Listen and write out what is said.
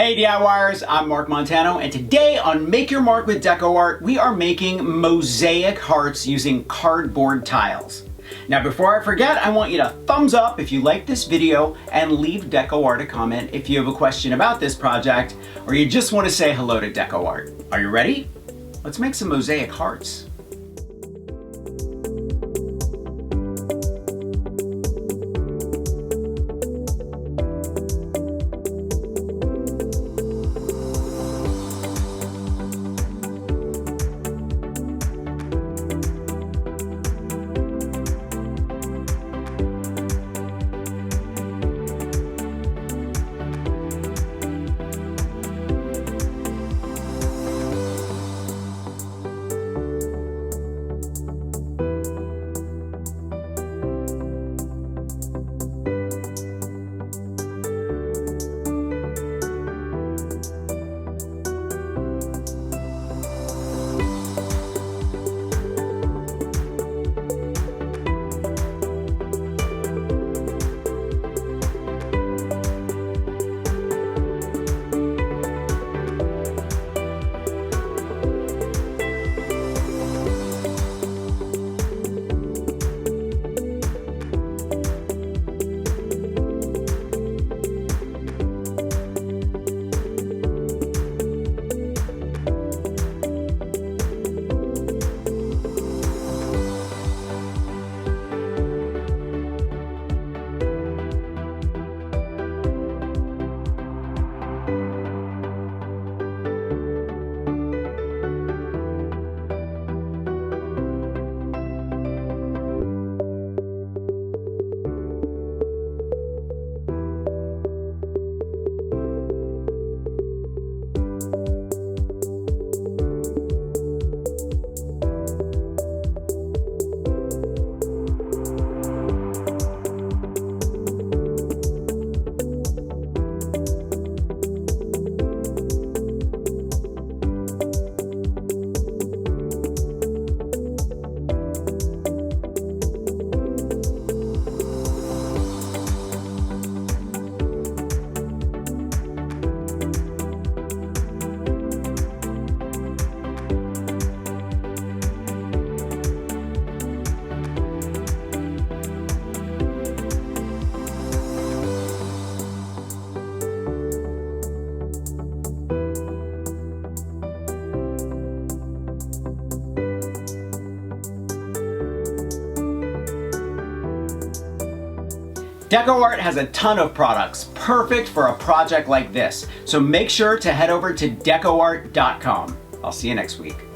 Hey DIYers, I'm Mark Montano, and today on Make Your Mark with DecoArt, we are making mosaic hearts using cardboard tiles. Now before I forget, I want you to thumbs up if you like this video and leave DecoArt a comment if you have a question about this project or you just want to say hello to DecoArt. Are you ready? Let's make some mosaic hearts. DecoArt has a ton of products, perfect for a project like this. So make sure to head over to DecoArt.com. I'll see you next week.